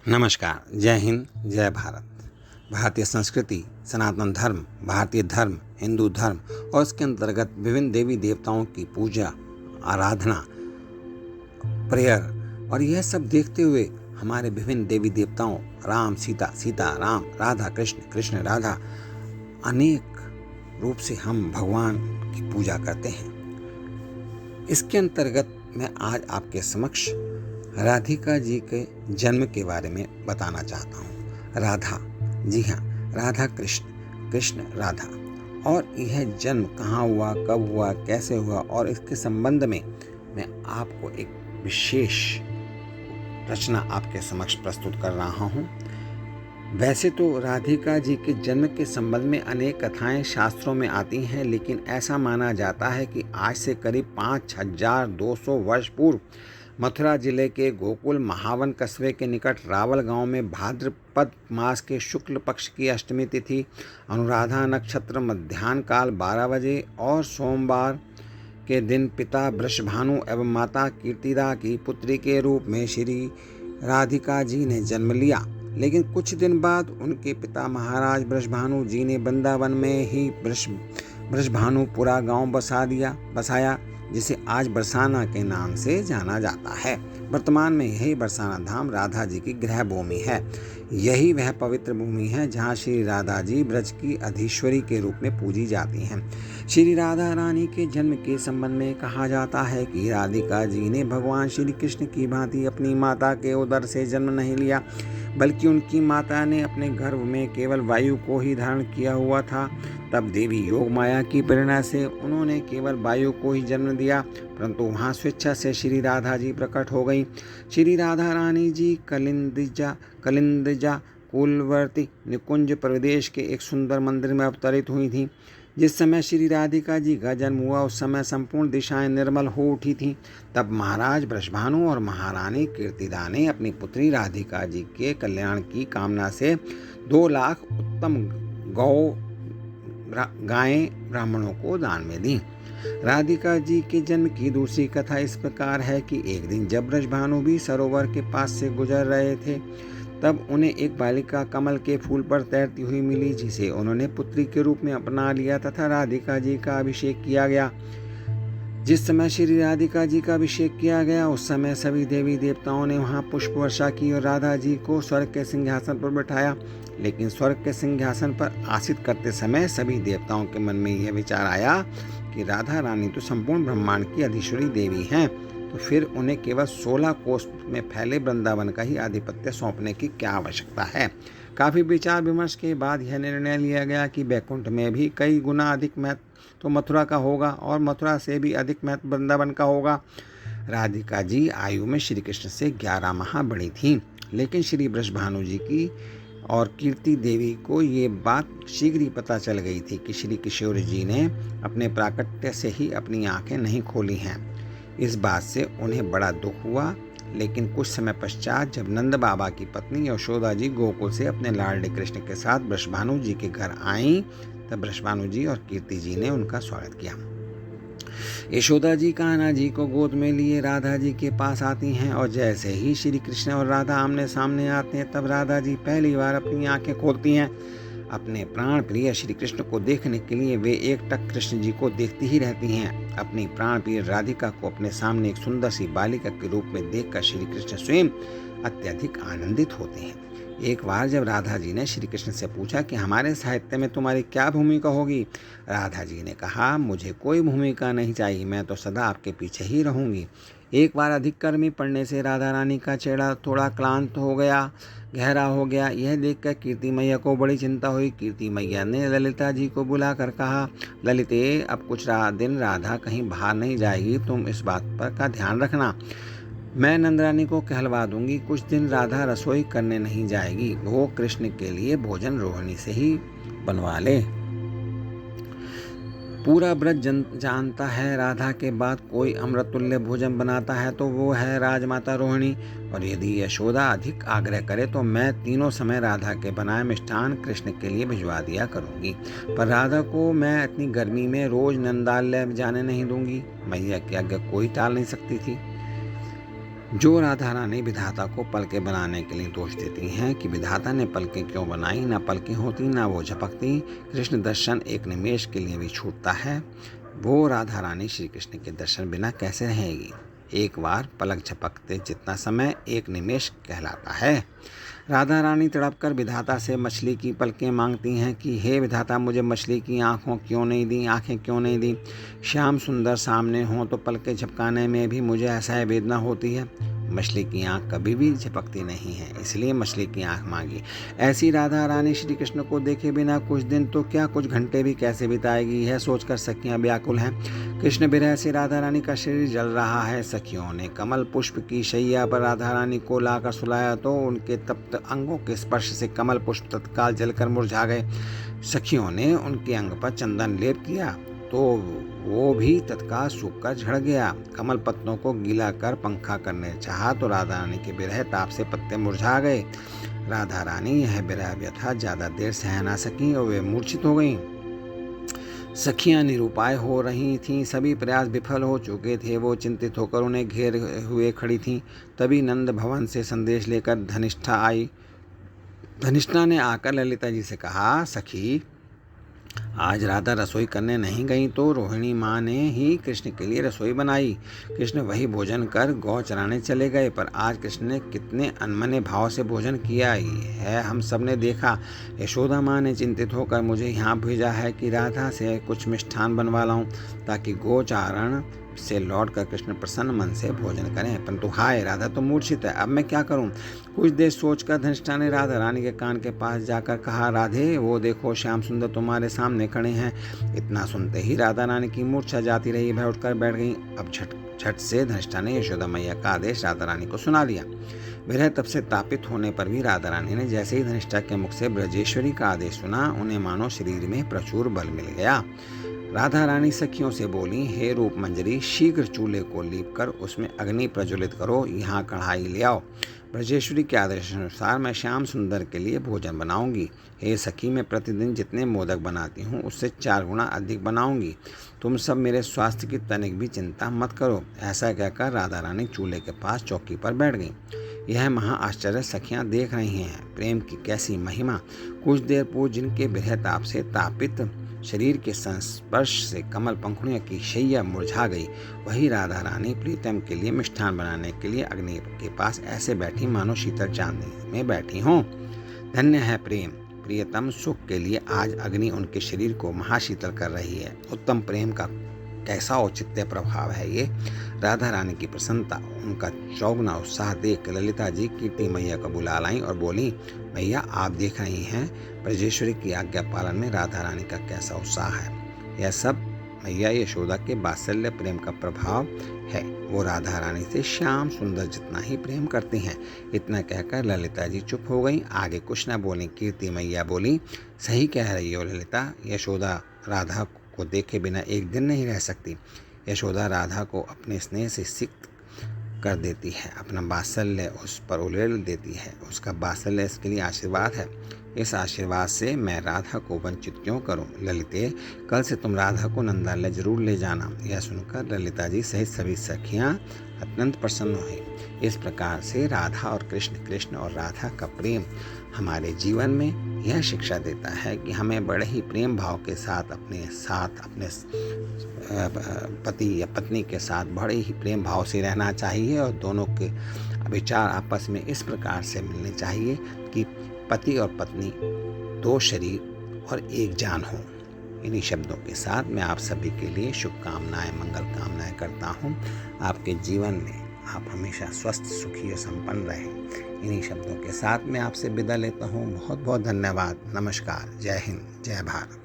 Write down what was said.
नमस्कार। जय हिंद, जय भारत। भारतीय संस्कृति, सनातन धर्म, भारतीय धर्म, हिंदू धर्म और इसके अंतर्गत विभिन्न देवी देवताओं की पूजा, आराधना, प्रेयर और यह सब देखते हुए हमारे विभिन्न देवी देवताओं राम सीता, सीता राम, राधा कृष्ण, कृष्ण राधा, अनेक रूप से हम भगवान की पूजा करते हैं। इसके अंतर्गत मैं आज आपके समक्ष राधिका जी के जन्म के बारे में बताना चाहता हूँ। राधा, जी हाँ, राधा कृष्ण, कृष्ण राधा। और यह जन्म कहाँ हुआ, कब हुआ, कैसे हुआ और इसके संबंध में मैं आपको एक विशेष रचना आपके समक्ष प्रस्तुत कर रहा हूँ। वैसे तो राधिका जी के जन्म के संबंध में अनेक कथाएं शास्त्रों में आती हैं, लेकिन ऐसा माना जाता है कि आज से करीब 5200 वर्ष पूर्व मथुरा जिले के गोकुल महावन कस्बे के निकट रावल गांव में भाद्रपद मास के शुक्ल पक्ष की अष्टमी तिथि, अनुराधा नक्षत्र, मध्याह्न काल 12 बजे और सोमवार के दिन पिता वृषभानु एवं माता कीर्तिदा की पुत्री के रूप में श्री राधिका जी ने जन्म लिया। लेकिन कुछ दिन बाद उनके पिता महाराज वृषभानु जी ने वृंदावन में ही वृषभानुपुरा गांव बसाया, जिसे आज बरसाना के नाम से जाना जाता है। वर्तमान में यही बरसाना धाम राधा जी की गृह भूमि है। यही वह पवित्र भूमि है जहाँ श्री राधा जी ब्रज की अधीश्वरी के रूप में पूजी जाती हैं। श्री राधा रानी के जन्म के संबंध में कहा जाता है कि राधिका जी ने भगवान श्री कृष्ण की भांति अपनी माता के उदर से जन्म नहीं लिया, बल्कि उनकी माता ने अपने गर्भ में केवल वायु को ही धारण किया हुआ था। तब देवी योग माया की प्रेरणा से उन्होंने केवल वायु को ही जन्म दिया, परंतु वहाँ स्वेच्छा से श्री राधा जी प्रकट हो गई। श्री राधा रानी जी कलिंदजा कुलवर्ती निकुंज प्रदेश के एक सुंदर मंदिर में अवतरित हुई थी। जिस समय श्री राधिका जी का जन्म हुआ उस समय संपूर्ण दिशाएं निर्मल हो उठी थीं। तब महाराज वृषभानु और महारानी कीर्तिदा ने अपनी पुत्री राधिका जी के कल्याण की कामना से 2 लाख उत्तम गायें ब्राह्मणों को दान में दी। राधिका जी के जन्म की दूसरी कथा इस प्रकार है कि एक दिन जब वृषभानु भी सरोवर के पास से गुजर रहे थे, तब उन्हें एक बालिका कमल के फूल पर तैरती हुई मिली, जिसे उन्होंने पुत्री के रूप में अपना लिया तथा राधिका जी का अभिषेक किया गया। जिस समय श्री राधिका जी का अभिषेक किया गया उस समय सभी देवी देवताओं ने वहां पुष्प वर्षा की और राधा जी को स्वर्ग के सिंहासन पर बैठाया। लेकिन स्वर्ग के सिंहासन पर आसीन करते समय सभी देवताओं के मन में यह विचार आया कि राधा रानी तो संपूर्ण ब्रह्मांड की अधीश्वरी देवी हैं, तो फिर उन्हें केवल 16 कोस में फैले वृंदावन का ही आधिपत्य सौंपने की क्या आवश्यकता है। काफ़ी विचार विमर्श के बाद यह निर्णय लिया गया कि वैकुंठ में भी कई गुना अधिक महत्व तो मथुरा का होगा और मथुरा से भी अधिक महत्व वृंदावन का होगा। राधिका जी आयु में श्री कृष्ण से 11 माह बड़ी थीं, लेकिन श्री वृषभानु जी की और कीर्ति देवी को ये बात शीघ्र ही पता चल गई थी कि श्री किशोर जी ने अपने प्राकट्य से ही अपनी आंखें नहीं खोली हैं। इस बात से उन्हें बड़ा दुख हुआ। लेकिन कुछ समय पश्चात जब नंद बाबा की पत्नी यशोदा जी गोकुल से अपने लाडले कृष्ण के साथ वृषभानु जी के घर आईं, तब वृषभानु जी और कीर्ति जी ने उनका स्वागत किया। यशोदा जी कान्हा जी को गोद में लिए राधा जी के पास आती हैं और जैसे ही श्री कृष्ण और राधा आमने सामने आते हैं, तब राधा जी पहली बार अपनी आंखें खोलती हैं। अपने प्राण प्रिय श्री कृष्ण को देखने के लिए वे एकटक कृष्ण जी को देखती ही रहती हैं। अपनी प्राण प्रिय राधिका को अपने सामने एक सुंदर सी बालिका के रूप में देखकर श्री कृष्ण स्वयं अत्यधिक आनंदित होते हैं। एक बार जब राधा जी ने श्री कृष्ण से पूछा कि हमारे साहित्य में तुम्हारी क्या भूमिका होगी, राधा जी ने कहा, मुझे कोई भूमिका नहीं चाहिए, मैं तो सदा आपके पीछे ही रहूंगी। एक बार अधिक कर्मी पड़ने से राधा रानी का चेहरा थोड़ा क्लांत हो गया, गहरा हो गया। यह देखकर कीर्ति मैया को बड़ी चिंता हुई। कीर्ति मैया ने ललिता जी को बुलाकर कहा, ललिते, अब कुछ दिन राधा कहीं बाहर नहीं जाएगी, तुम इस बात पर का ध्यान रखना। मैं नंदरानी को कहलवा दूंगी, कुछ दिन राधा रसोई करने नहीं जाएगी, वो कृष्ण के लिए भोजन रोहिणी से ही बनवा ले। पूरा ब्रज जानता है राधा के बाद कोई अमृतुल्य भोजन बनाता है तो वो है राजमाता रोहिणी, और यदि यशोदा अधिक आग्रह करे तो मैं तीनों समय राधा के बनाए मिष्ठान कृष्ण के लिए भिजवा दिया करूंगी। पर राधा को मैं इतनी गर्मी में रोज नंदालय जाने नहीं दूंगी। मैया की आज्ञा कोई टाल नहीं सकती थी। जो राधा रानी विधाता को पलकें बनाने के लिए दोष देती हैं कि विधाता ने पलकें क्यों बनाई, ना पलकें होती ना वो झपकती, कृष्ण दर्शन एक निमेष के लिए भी छूटता है, वो राधा रानी श्री कृष्ण के दर्शन बिना कैसे रहेगी। एक बार पलक झपकते जितना समय एक निमेष कहलाता है। राधा रानी तड़प कर विधाता से मछली की पलकें मांगती हैं कि हे विधाता, मुझे मछली की आँखें क्यों नहीं दी। श्याम सुंदर सामने हों तो पलकें झपकाने में भी मुझे असह्य वेदना होती है। मछली की आँख कभी भी झपकती नहीं है, इसलिए मछली की आँख मांगी। ऐसी राधा रानी श्री कृष्ण को देखे बिना कुछ दिन तो क्या कुछ घंटे भी कैसे बिताएगी, यह सोचकर सखियां व्याकुल हैं। कृष्ण विरह से राधा रानी का शरीर जल रहा है। सखियों ने कमल पुष्प की शैया पर राधा रानी को लाकर सुलाया तो उनके तप्त अंगों के स्पर्श से कमल पुष्प तत्काल जलकर मुरझा गए। सखियों ने उनके अंग पर चंदन लेप किया तो वो भी तत्काल सूखकर झड़ गया। कमल पत्तों को गीला कर पंखा करने चाहा तो राधा रानी के विरह ताप से पत्ते मुरझा गए। राधा रानी यह विरह व्यथा ज्यादा देर सह ना सकी और वे मूर्छित हो गईं। सखियां निरुपाय हो रही थीं, सभी प्रयास विफल हो चुके थे। वो चिंतित होकर उन्हें घेर हुए खड़ी थीं। तभी नंद भवन से संदेश लेकर धनिष्ठा आई। धनिष्ठा ने आकर ललिता जी से कहा, सखी, आज राधा रसोई करने नहीं गई तो रोहिणी माँ ने ही कृष्ण के लिए रसोई बनाई। कृष्ण वही भोजन कर गौ चराने चले गए, पर आज कृष्ण ने कितने अनमने भाव से भोजन किया है, हम सब ने देखा। यशोदा माँ ने चिंतित होकर मुझे यहाँ भेजा है कि राधा से कुछ मिष्ठान बनवा लाऊं ताकि गोचारण से लौटकर कृष्ण प्रसन्न मन से भोजन करें, परंतु हाय, राधा तो मूर्छित है, अब मैं क्या करूं। कुछ देर सोचकर धनिष्ठा ने राधा रानी के कान के पास जाकर कहा, राधे, वो देखो श्याम सुंदर तुम्हारे सामने खड़े हैं। इतना सुनते ही राधा रानी की मूर्छा जाती रही, वह उठकर बैठ गई। अब झट से धनिष्ठा ने यशोदा मैया का आदेश राधा रानी को सुना दिया। विरह तब से तापित होने पर भी राधा रानी ने जैसे ही धनिष्ठा के मुख से ब्रजेश्वरी का आदेश सुना, उन्हें मानो शरीर में प्रचुर बल मिल गया। राधा रानी सखियों से बोली, हे रूप मंजरी, शीघ्र चूल्हे को लीप कर उसमें अग्नि प्रज्वलित करो, यहाँ कढ़ाई ले आओ। ब्रजेश्वरी के आदेशानुसार मैं श्याम सुंदर के लिए भोजन बनाऊंगी। हे सखी, मैं प्रतिदिन जितने मोदक बनाती हूँ उससे 4 गुना अधिक बनाऊंगी। तुम सब मेरे स्वास्थ्य की तनिक भी चिंता मत करो। ऐसा कहकर राधा रानी चूल्हे के पास चौकी पर बैठ गई। यह महा आश्चर्य सखियां देख रही हैं, प्रेम की कैसी महिमा। कुछ देर पूर्व जिनके विरह ताप से तापित शरीर के संस्पर्श से कमल पंखुड़ियों की शैया मुरझा गई, वही राधा रानी प्रीतम के लिए मिष्ठान बनाने के लिए अग्नि के पास ऐसे बैठी मानो शीतल चांदनी में बैठी हों। धन्य है प्रेम, प्रियतम सुख के लिए आज अग्नि उनके शरीर को महाशीतल कर रही है। उत्तम प्रेम का कैसा औचित्य प्रभाव है ये। राधा रानी की प्रसन्नता, उनका चौगुना उत्साह देख ललिता जी कीर्ति मैया को बुला लाई और बोली, मैया, आप देख रही हैं ब्रजेश्वरी की आज्ञा पालन में राधा रानी का कैसा उत्साह है। यह सब मैया यशोदा के वात्सल्य प्रेम का प्रभाव है। वो राधा रानी से श्याम सुंदर जितना ही प्रेम करती हैं। इतना कहकर ललिता जी चुप हो गई, आगे कुछ न बोली। कीर्ति मैया बोली, सही कह रही हो ललिता, यशोदा राधा को देखे बिना एक दिन नहीं रह सकती। यशोदा राधा को अपने स्नेह से सिक्त कर देती है, अपना वात्सल्य उस पर उड़ेल देती है। उसका वात्सल्य इसके लिए आशीर्वाद है। इस आशीर्वाद से मैं राधा को वंचित क्यों करूं। ललिते, कल से तुम राधा को नंदालय जरूर ले जाना। यह सुनकर ललिता जी सहित सभी सखियां अत्यंत प्रसन्न हुई। इस प्रकार से राधा और कृष्ण, कृष्ण और राधा का प्रेम हमारे जीवन में यह शिक्षा देता है कि हमें बड़े ही प्रेम भाव के साथ अपने पति या पत्नी के साथ बड़े ही प्रेम भाव से रहना चाहिए और दोनों के विचार आपस में इस प्रकार से मिलने चाहिए कि पति और पत्नी 2 शरीर और एक जान हो। इन्हीं शब्दों के साथ मैं आप सभी के लिए शुभकामनाएं, मंगल कामनाएं करता हूं। आपके जीवन में आप हमेशा स्वस्थ, सुखी और संपन्न रहें। इन्हीं शब्दों के साथ मैं आपसे विदा लेता हूं। बहुत बहुत धन्यवाद। नमस्कार। जय हिंद, जय भारत।